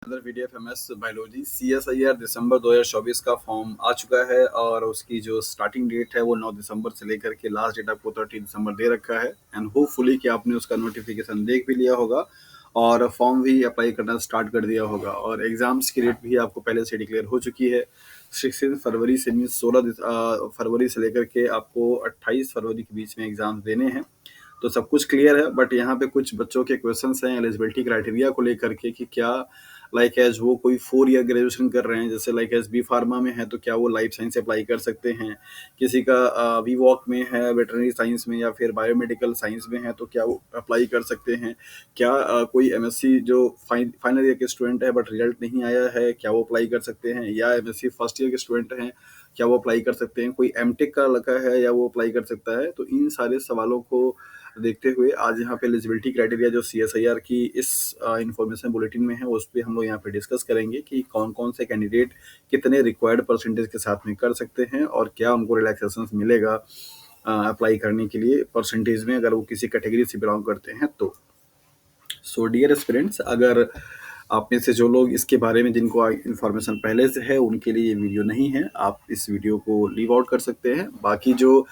अंदर PDF biology CSIR दिसंबर 2024 का form आ चुका है और उसकी जो स्टार्टिंग डेट है वो 9 दिसंबर से लेकर के लास्ट डेट आपको 30 दिसंबर दे रखा है। एंड होपफुली कि आपने उसका नोटिफिकेशन देख भी लिया होगा और फॉर्म भी अप्लाई करना स्टार्ट कर दिया होगा और एग्जाम्स की डेट भी आपको पहले से डिक्लेयर हो चुकी है। 16 फरवरी से मीन 16 फरवरी से लेकर के आपको 28 फरवरी के बीच में एग्जाम देने हैं। तो सब कुछ क्लियर है, बट यहाँ पे कुछ बच्चों के क्वेश्चंस हैं एलिजिबिलिटी क्राइटेरिया को लेकर के कि क्या लाइक एज वो कोई 4 ईयर ग्रेजुएशन कर रहे हैं, जैसे लाइक एज बी फार्मा में है तो क्या वो लाइफ साइंस अप्लाई कर सकते हैं। किसी का वी वॉक में है, वेटरनरी साइंस में या फिर बायोमेडिकल साइंस में है तो क्या वो अप्लाई कर सकते हैं। क्या कोई एमएससी जो फाइनल ईयर के स्टूडेंट है बट रिजल्ट नहीं आया है, क्या वो अप्लाई कर सकते हैं। या एमएससी फर्स्ट ईयर के स्टूडेंट हैं, क्या वो अप्लाई कर सकते हैं। कोई एमटेक का लड़का है या वो अप्लाई कर सकता है। तो इन सारे सवालों को देखते हुए आज यहाँ पे एलिजिबिलिटी क्राइटेरिया जो सीएसआईआर की इस इंफॉर्मेशन बुलेटिन में है उस पर हम लोग यहाँ पे डिस्कस करेंगे कि कौन कौन से कैंडिडेट कितने रिक्वायर्ड परसेंटेज के साथ में कर सकते हैं और क्या उनको रिलैक्सेशन मिलेगा अप्लाई करने के लिए परसेंटेज में, अगर वो किसी कैटेगरी से बिलोंग करते हैं तो। सो डियर एस्पिरेंट्स, अगर आप में से जो लोग इसके बारे में जिनको इन्फॉर्मेशन पहले से है उनके लिए ये वीडियो नहीं है, आप इस वीडियो को लीव आउट कर सकते हैं। बाकी जो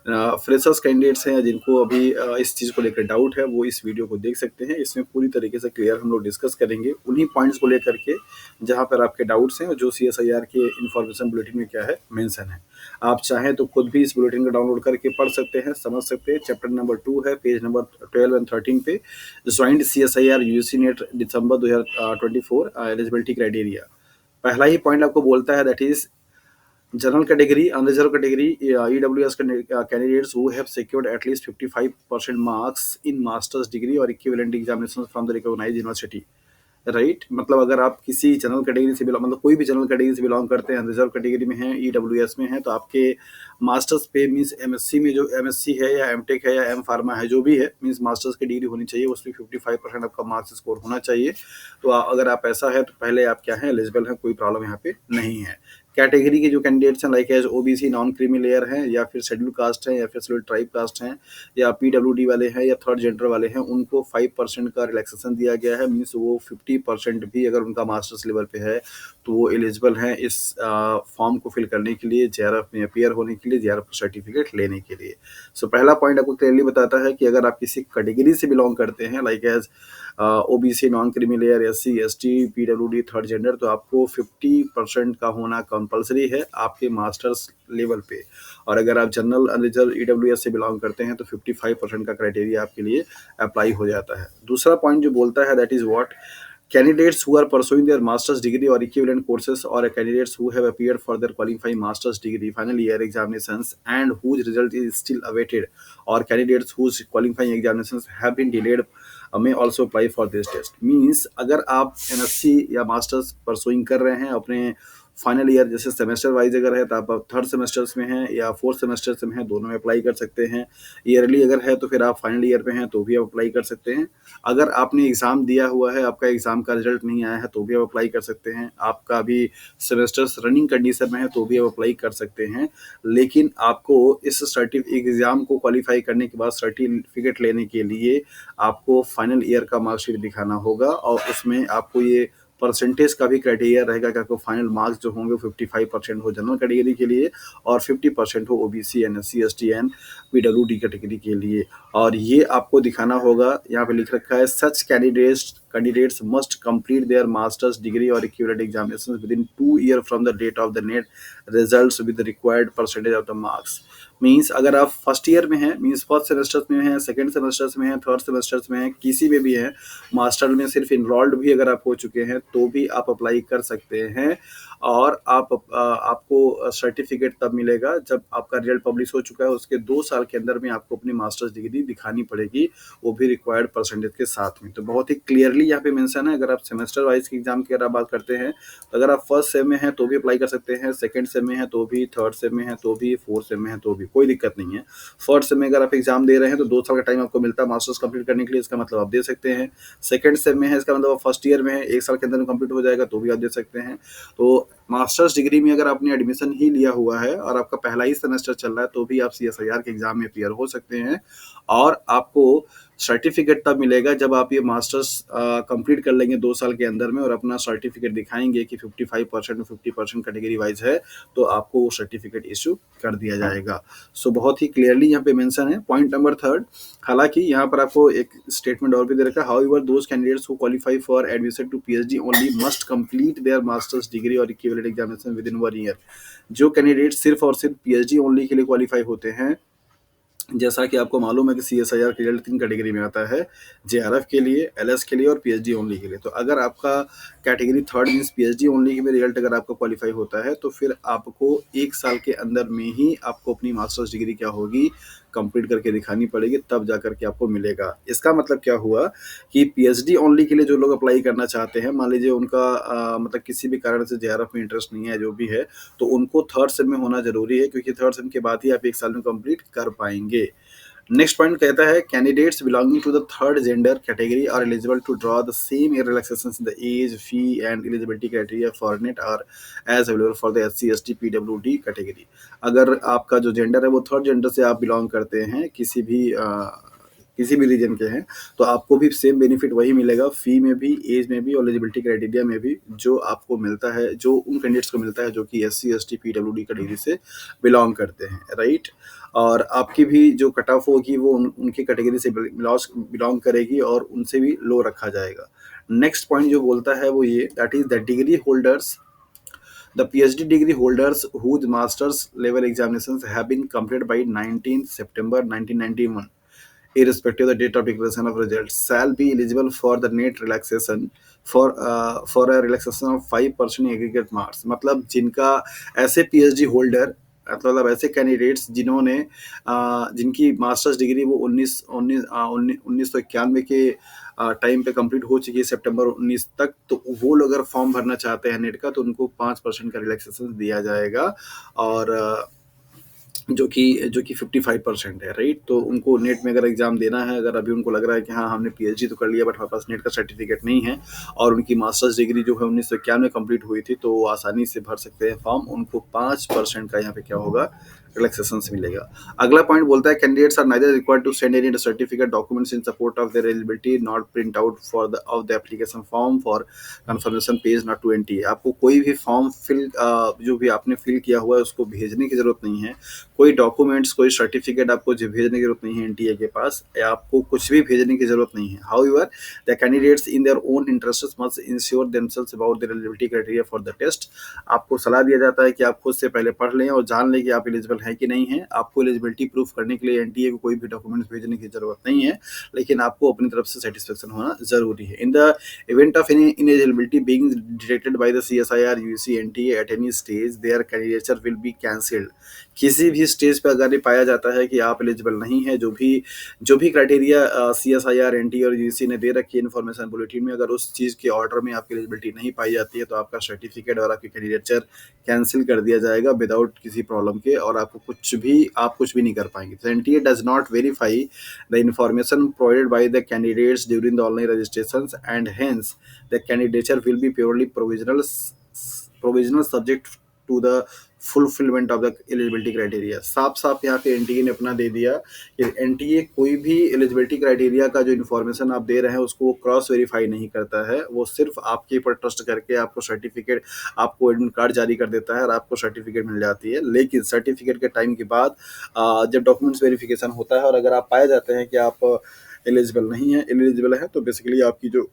फ्रेशर्स कैंडिडेट्स हैं जिनको अभी इस चीज़ को लेकर डाउट है वो इस वीडियो को देख सकते हैं। इसमें पूरी तरीके से क्लियर हम लोग डिस्कस करेंगे उन्हीं पॉइंट्स को लेकर के जहाँ पर आपके डाउट्स हैं और जो सीएसआईआर के इन्फॉर्मेशन बुलेटिन में क्या है मेंशन है। आप चाहें तो खुद भी इस बुलेटिन को डाउनलोड करके पढ़ सकते हैं, समझ सकते हैं। चैप्टर नंबर 2 है, पेज नंबर 12 एंड 13 पे joint CSIR UGC NET December 2024 eligibility criteria. पहला ही पॉइंट आपको बोलता है that is general category, unreserved category, EWS candidates who have secured at least 55% marks in master's degree or equivalent examinations from the recognized university। Right, मतलब अगर आप किसी general category से बिलोंग, मतलब कोई भी जनरल कैटेगरी से बिलोंग करते हैं, रिजर्व कैटेगरी में हैं, ईडब्ल्यूएस में हैं, तो आपके मास्टर्स पे मींस एमएससी में जो एमएससी है या एमटेक है या एम फार्मा है जो भी है, मींस मास्टर्स की डिग्री होनी चाहिए, उसमें 55% आपका मार्क्स स्कोर होना चाहिए। तो अगर आप ऐसा है तो पहले आप क्या है एलिजिबल हैं, कोई प्रॉब्लम यहाँ पे नहीं है। कैटेगरी के जो कैंडिडेट्स हैं like as OBC non creamy layer हैं या फिर शेड्यूल कास्ट हैं या फिर शेड्यूल ट्राइब कास्ट हैं या पीडब्ल्यूडी वाले हैं या थर्ड जेंडर वाले हैं, उनको 5% का रिलैक्सेशन दिया गया है। मीन्स वो 50% भी अगर उनका मास्टर्स लेवल पे है तो वो एलिजिबल हैं इस फॉर्म को फिल करने के लिए, जेआरएफ में अपीयर होने के लिए, जेआरएफ सर्टिफिकेट लेने के लिए। सो पहला पॉइंट आपको क्लियरली बताता है कि अगर आप किसी कैटेगरी से बिलोंग करते हैं like as OBC non creamy layer, SC ST, PWD, third gender, तो आपको 50% का होना कंपलसरी है आपके मास्टर्स लेवल पे। और अगर आप जनरल अनरिजर्व ईडब्ल्यूएस से बिलोंग करते हैं तो 55% का क्राइटेरिया आपके लिए अप्लाई हो जाता है। दूसरा पॉइंट जो बोलता है that is what candidates who are pursuing their master's degree or equivalent courses or candidates who have appeared for their qualifying master's degree final year examinations and whose result is still awaited, or candidates whose qualifying examinations have been delayed may also apply for this test। Means अगर आप MSc या masters pursuing कर रहे हैं अपने final year, जैसे semester wise अगर है तो आप थर्ड सेमेस्टर्स में हैं या फोर्थ सेमेस्टर्स में हैं, दोनों में अप्लाई कर सकते हैं। ईयरली अगर है तो फिर आप फाइनल ईयर में हैं तो भी आप अप्लाई कर सकते हैं। अगर आपने एग्ज़ाम दिया हुआ है, आपका एग्ज़ाम का रिजल्ट नहीं आया है तो भी आप अप्लाई कर सकते हैं। आपका अभी सेमेस्टर्स रनिंग कंडीशन में है तो भी आप अप्लाई कर सकते हैं। लेकिन आपको इस एग्ज़ाम को क्वालिफाई करने के बाद सर्टिफिकेट लेने के लिए आपको फाइनल ईयर का मार्कशीट दिखाना होगा और उसमें आपको ये परसेंटेज का भी क्राइटेरिया रहेगा कि आपको फाइनल मार्क्स जो होंगे 55% हो जनरल कैटेगरी के लिए और 50% हो OBC, NSC, ST and PWD category के लिए। और ये आपको दिखाना होगा, यहाँ पे लिख रखा है such candidates must complete their masters degree और equivalent examinations within 2 year from the date of the NET results with required percentage of the marks. Means अगर आप फर्स्ट ईयर में हैं, मीन्स फर्स्ट सेमेस्टर्स में हैं, second semesters में हैं, third semesters में हैं, किसी में भी हैं, मास्टर में सिर्फ इनरोल्ड भी अगर आप हो चुके हैं तो भी आप अप्लाई कर सकते हैं। और आपको सर्टिफिकेट तब मिलेगा जब आपका रिजल्ट पब्लिश हो चुका है, उसके 2 साल के अंदर में आपको अपनी मास्टर्स डिग्री दिखानी पड़ेगी, वो भी रिक्वायर्ड परसेंटेज के साथ में। तो बहुत ही क्लियरली यहाँ पे मेंशन है। अगर आप सेमेस्टर वाइज की एग्जाम की अगर आप बात करते हैं तो अगर आप फर्स्ट सेम में हैं तो भी अप्लाई कर सकते हैं, सेकंड सेम में हैं तो भी, थर्ड सेम में हैं तो भी, फोर्थ सेम में हैं तो भी, कोई दिक्कत नहीं है। फर्स्ट सेम में अगर आप एग्जाम दे रहे हैं तो 2 साल का टाइम आपको मिलता है मास्टर्स कंप्लीट करने के लिए, इसका मतलब आप दे सकते हैं। सेकंड सेम में है, इसका मतलब फर्स्ट ईयर में है, 1 साल के अंदर में कंप्लीट हो जाएगा तो भी आप दे सकते हैं। तो मास्टर्स डिग्री में अगर आपने एडमिशन ही लिया हुआ है और आपका पहला ही सेमेस्टर चल रहा है, तो भी आप सीएसआईआर के एग्ज़ाम में अपीयर हो सकते हैं और आपको सर्टिफ़िकेट तब मिलेगा जब आप ये मास्टर्स कंप्लीट कर लेंगे 2 साल के अंदर में और अपना सर्टिफ़िकेट दिखाएँगे कि 55% और 50% कैटेगरी वाइज़ है, तो आपको वो सर्टिफ़िकेट इश्यू कर दिया जाएगा। सो बहुत ही क्लियरली यहाँ पे मेंशन है। पॉइंट नंबर 3, हालाँकि यहाँ पर आपको एक स्टेटमेंट और भी दे रखा है, however those candidates who qualify for admission to PhD only must complete their masters degree और इक्विवेलेंट एग्जामिनेशन विदिन 1 ईयर। जो कैंडिडेट सिर्फ़ और सिर्फ़ पीएचडी ओनली के लिए क्वालीफाई होते हैं, जैसा कि आपको मालूम है कि सीएसआईआर का रिजल्ट 3 कैटेगरी में आता है, जेआरएफ के लिए, एलएस के लिए और पीएचडी ओनली के लिए। तो अगर आपका कैटेगरी 3 मीन्स पीएचडी ओनली में रिजल्ट अगर आपका क्वालीफाई होता है, तो फिर आपको 1 साल के अंदर में ही आपको अपनी मास्टर्स डिग्री क्या होगी, कंप्लीट करके दिखानी पड़ेगी, तब जाकर के आपको मिलेगा। इसका मतलब क्या हुआ कि पीएचडी ओनली के लिए जो लोग अप्लाई करना चाहते हैं, मान लीजिए उनका मतलब किसी भी कारण से जेआरएफ में इंटरेस्ट नहीं है, जो भी है, तो उनको थर्ड सेम में होना ज़रूरी है, क्योंकि थर्ड सेम के बाद ही आप 1 साल में कंप्लीट कर पाएँगे। नेक्स्ट पॉइंट कहता है candidates belonging to the third gender category are eligible to draw the same year relaxations in the age fee and eligibility criteria for NET are as available for the SC ST PWD category. अगर आपका जो gender है वो third gender से आप belong करते हैं, किसी भी रीजन के हैं, तो आपको भी सेम बेनिफिट वही मिलेगा, फी में भी, एज में भी और एलिजिबिलिटी क्राइटेरिया में भी, जो आपको मिलता है, जो उन कैंडिडेट्स को मिलता है जो कि एससी एसटी पीडब्ल्यूडी कैटेगरी से बिलोंग करते हैं, राइट। और आपकी भी जो कट ऑफ होगी वो उनकी कैटेगरी से बिलोंग करेगी और उनसे भी लो रखा जाएगा। नेक्स्ट पॉइंट जो बोलता है वो ये, that is the degree holders, the PhD degree holders whose master's level examinations have been completed by 19 September 1991, irrespective of the date of declaration of results, shall be eligible for the net relaxation for a relaxation of 5% aggregate marks। मतलब जिनका ऐसे PhD holder, मतलब ऐसे candidates जिन्होंने जिनकी masters degree वो 1991 के time पे कंप्लीट हो चुकी है, सितंबर 19 तक, तो वो लोग अगर फॉर्म भरना चाहते हैं नेट का, तो उनको 5% का रिलैक्सेशन दिया जाएगा, और जो कि 55% है, राइट। तो उनको नेट में अगर एग्जाम देना है, अगर अभी उनको लग रहा है कि हाँ हमने पीएचडी तो कर लिया बट हमारे पास नेट का सर्टिफिकेट नहीं है, और उनकी मास्टर्स डिग्री जो है 1991 में कंप्लीट हुई थी, तो वो आसानी से भर सकते हैं फॉर्म। उनको 5% का यहाँ पे क्या होगा, रिलैक्सेशन मिलेगा। अगला पॉइंट बोलता है candidates are neither required to send any certificate documents in support of their eligibility not print out for the of the application form for confirmation page not to NTA. आपको कोई भी form जो भी आपने fill किया हुआ है उसको भेजने की जरूरत नहीं है, कोई डॉक्यूमेंट्स, कोई सर्टिफिकेट आपको भेजने की जरूरत नहीं है एनटीए के पास, या आपको कुछ भी भेजने की जरूरत नहीं है। However the candidates in their own interests must ensure themselves about their eligibility criteria for the test. आपको सलाह दिया जाता है कि आप खुद से पहले पढ़ लें और जान लें कि आप एलिजिबल हैं कि नहीं है। आपको एलिजिबिलिटी प्रूफ करने के लिए एनटीए को कोई भी डॉक्यूमेंट्स भेजने की जरूरत नहीं है, लेकिन आपको अपनी तरफ से सेटिस्फेक्शन होना जरूरी है। In the event of any ineligibility being detected by the CSIR UGC NTA at any stage, their candidature will be cancelled. किसी भी स्टेज पे अगर ये पाया जाता है कि आप एलिजिबल नहीं है, जो भी क्राइटेरिया सीएसआईआर एनटीए और यूजीसी ने दे रखी है इन्फॉर्मेशन बुलेटिन में, अगर उस चीज़ के ऑर्डर में आपकी एलिजिबिलिटी नहीं पाई जाती है, तो आपका सर्टिफिकेट और आपकी कैंडिडेचर कैंसिल कर दिया जाएगा विदाउट किसी प्रॉब्लम के, और आप कुछ भी नहीं कर पाएंगे। तो NTA does not verify the information provided by the candidates during the online registration and hence the candidature will be purely provisional subject to the fulfilment of the eligibility criteria. साफ साफ यहाँ पे एनटीए ने अपना दे दिया कि NTA कोई भी एलिजिबिलिटी क्राइटेरिया का जो इन्फॉर्मेशन आप दे रहे हैं उसको वो क्रॉस वेरीफाई नहीं करता है, वो सिर्फ आपके ऊपर ट्रस्ट करके आपको सर्टिफिकेट, आपको एडमिट कार्ड जारी कर देता है और आपको सर्टिफिकेट मिल जाती है। लेकिन सर्टिफिकेट के टाइम के बाद जब डॉक्यूमेंट्स वेरिफिकेशन होता है और अगर आप पाए जाते हैं कि आप एलिजिबल है, तो बेसिकली आपकी जो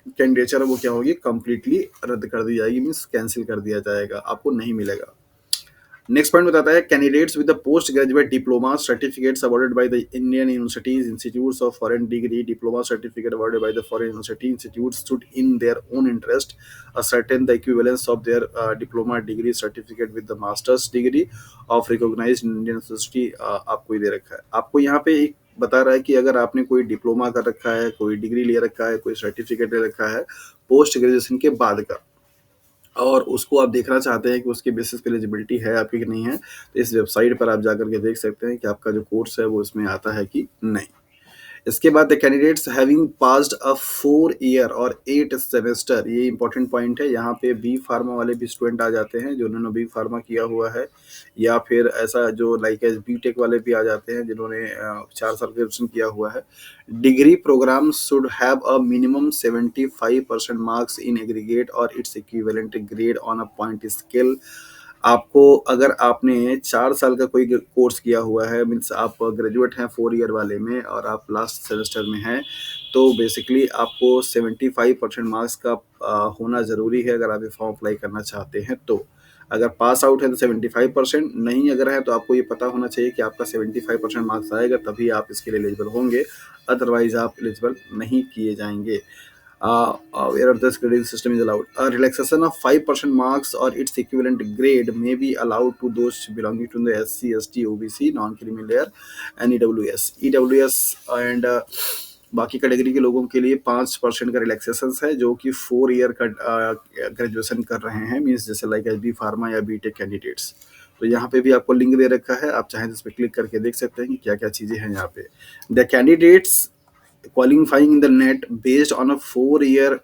कैंडिडेचर है वो क्या होगी, कंप्लीटली रद्द कर दी जाएगी, मीन्स कैंसिल कर दिया जाएगा, आपको नहीं मिलेगा। नेक्स्ट पॉइंट बताता है candidates with the post graduate diploma certificates awarded by the Indian universities institutes of foreign degree diploma certificate awarded by the foreign university institutes should in their own interest ascertain the equivalence of their diploma degree certificate with the master's degree of recognized Indian university। आपको ही दे रखा है, आपको यहाँ पे एक बता रहा है कि अगर आपने कोई डिप्लोमा कर रखा है, कोई डिग्री ले रखा है, कोई सर्टिफिकेट ले रखा है पोस्ट ग्रेजुएशन के बाद का, और उसको आप देखना चाहते हैं कि उसके बेसिस पे एलिजिबिलिटी है आपकी कि नहीं है, तो इस वेबसाइट पर आप जाकर के देख सकते हैं कि आपका जो कोर्स है वो इसमें आता है कि नहीं। इसके बाद the candidates having passed a 4 year और 8 सेमेस्टर, ये इंपॉर्टेंट पॉइंट है। यहाँ पे बी फार्मा वाले भी स्टूडेंट आ जाते हैं जिन्होंने बी फार्मा किया हुआ है, या फिर ऐसा जो लाइक एज बी टेक वाले भी आ जाते हैं जिन्होंने 4 साल ग्रेजुएशन किया हुआ है। Degree programme should have a minimum 75% marks in aggregate और its equivalent grade on a point scale. आपको अगर आपने 4 साल का कोई कोर्स किया हुआ है, मीन्स आप ग्रेजुएट हैं 4 ईयर वाले में और आप लास्ट सेमेस्टर में हैं, तो बेसिकली आपको 75% मार्क्स का होना ज़रूरी है अगर आप ये फॉर्म अप्लाई करना चाहते हैं तो। अगर पास आउट है तो 75%, नहीं अगर है तो आपको ये पता होना चाहिए कि आपका 75% मार्क्स आएगा तभी आप इसके लिए एलिजिबल होंगे, अदरवाइज आप एलिजिबल नहीं किए जाएंगे। Where this grading system is allowed. A relaxation of 5% marks or its equivalent grade may be allowed to those belonging to the SC, ST, OBC, non-creamy layer, and EWS. EWS and बाकी category के लोगों के लिए 5% का relaxation है जो कि 4 year का ग्रेजुएशन कर रहे हैं, मीन्स जैसे लाइक एच बी फार्मा या बी टेक कैंडिडेट्स। तो यहाँ पे भी आपको लिंक दे रखा है, आप चाहें तो इस पर क्लिक करके देख सकते हैं कि क्या क्या चीज़ें हैं यहाँ पे। The candidates qualifying in the net based on a 4 year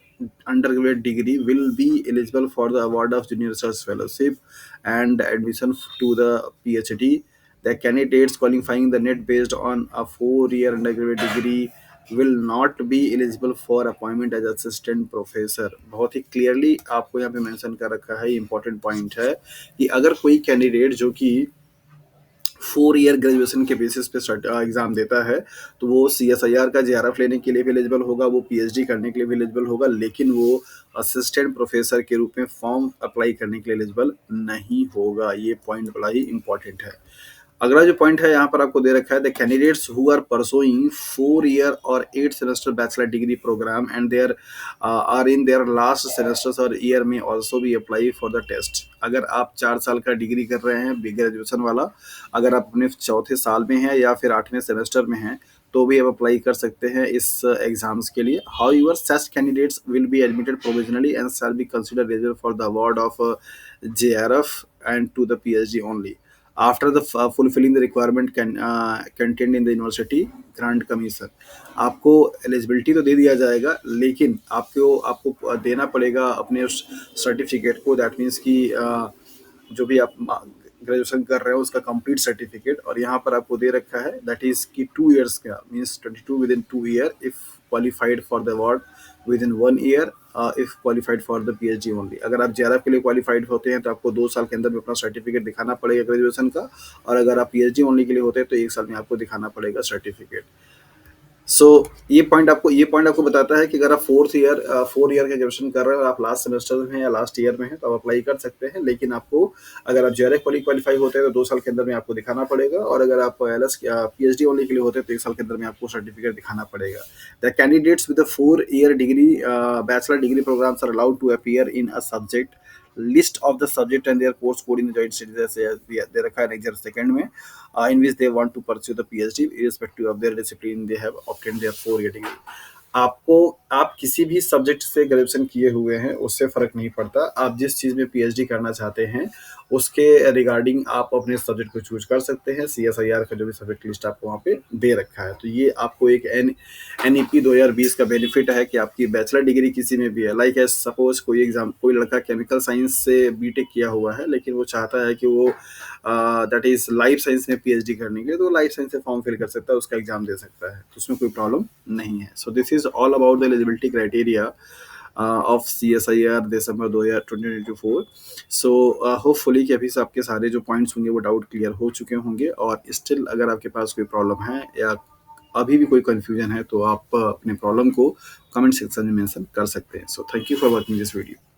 undergraduate degree will be eligible for the award of junior research fellowship and admission to the PhD. The candidates qualifying the net based on a 4 year undergraduate degree will not be eligible for appointment as assistant professor। बहुत ही clearly आपको यहाँ पे mention कर रखा है, important point है कि अगर कोई कैंडिडेट जो कि 4 ईयर ग्रेजुएशन के बेसिस पे एग्जाम देता है तो वो CSIR का JRF लेने के लिए भी एलिजिबल होगा, वो PhD करने के लिए भी एलिजिबल होगा, लेकिन वो असिस्टेंट प्रोफेसर के रूप में फॉर्म अप्लाई करने के लिए एलिजिबल नहीं होगा। ये पॉइंट बड़ा ही इंपॉर्टेंट है। अगला जो पॉइंट है यहाँ पर आपको दे रखा है, the candidates who are pursuing 4 year और 8 semester bachelor degree programme and there are in their last semesters और ईयर में ऑल्सो भी अप्लाई फॉर द टेस्ट। अगर आप 4 साल का डिग्री कर रहे हैं ग्रेजुएशन वाला, अगर आप अपने चौथे साल में हैं या फिर 8वें सेमेस्टर में हैं तो भी आप अप्लाई कर सकते हैं इस एग्जाम्स के लिए। However such candidates will be admitted provisionally and shall be considered eligible for the award of JRF and to the PhD only after the fulfilling the requirement contained in the university grant commission। आपको eligibility तो दे दिया जाएगा, लेकिन आपको देना पड़ेगा अपने उस सर्टिफिकेट को, दैट मीन्स कि जो भी आप ग्रेजुएशन कर रहे हो उसका कंप्लीट सर्टिफिकेट। और यहाँ पर आपको दे रखा है दैट इज कि 2 ईयर्स का, means 22 with in 2 year if qualified for the award, with in 1 year if qualified for the PhD only. अगर आप JRF के लिए क्वालिफाइड होते हैं तो आपको 2 साल के अंदर में अपना सर्टिफिकेट दिखाना पड़ेगा ग्रेजुएशन का, और अगर आप PhD ओनली के लिए होते हैं तो 1 साल में आपको दिखाना पड़ेगा सर्टिफिकेट। सो ये पॉइंट आपको बताता है कि अगर आप 4 ईयर का ग्रेजुएशन कर रहे हो और आप लास्ट सेमेस्टर में या लास्ट ईयर में हैं तो आप अप्लाई कर सकते हैं, लेकिन आपको अगर आप JRF क्वालिफाई होते हैं तो 2 साल के अंदर में आपको दिखाना पड़ेगा, और अगर आप LS PhD ओनली के लिए होते हैं तो 1 साल के अंदर में आपको सर्टिफिकेट दिखाना पड़ेगा। The candidates with 4 year degree bachelor degree programmes are allowed to appear in a subject list of the subject and their course code in the joint studies as they रखा है next second में in which they want to pursue the PhD irrespective of their discipline they have obtained their 4 year degree। आप किसी भी subject से graduation किए हुए हैं उससे फर्क नहीं पड़ता, आप जिस चीज़ में PhD करना चाहते हैं उसके रिगार्डिंग आप अपने सब्जेक्ट को चूज कर सकते हैं। CSIR का जो भी सब्जेक्ट लिस्ट आपको वहाँ पे दे रखा है, तो ये आपको एक NEP 2020 का बेनिफिट है कि आपकी बैचलर डिग्री किसी में भी है। लाइक एज सपोज कोई लड़का केमिकल साइंस से BTech किया हुआ है लेकिन वो चाहता है कि वो दैट इज लाइफ साइंस में PhD करने के लिए, तो लाइफ साइंस से फॉर्म फिल कर सकता है, उसका एग्जाम दे सकता है, तो उसमें कोई प्रॉब्लम नहीं है। So this is all about the eligibility criteria of CSIR December 2024। So hopefully कि अभी से आपके सारे जो पॉइंट्स होंगे वो डाउट क्लियर हो चुके होंगे, और स्टिल अगर आपके पास कोई प्रॉब्लम है या अभी भी कोई कंफ्यूजन है तो आप अपने प्रॉब्लम को कमेंट सेक्शन में मेंशन कर सकते हैं। So thank you for watching this video.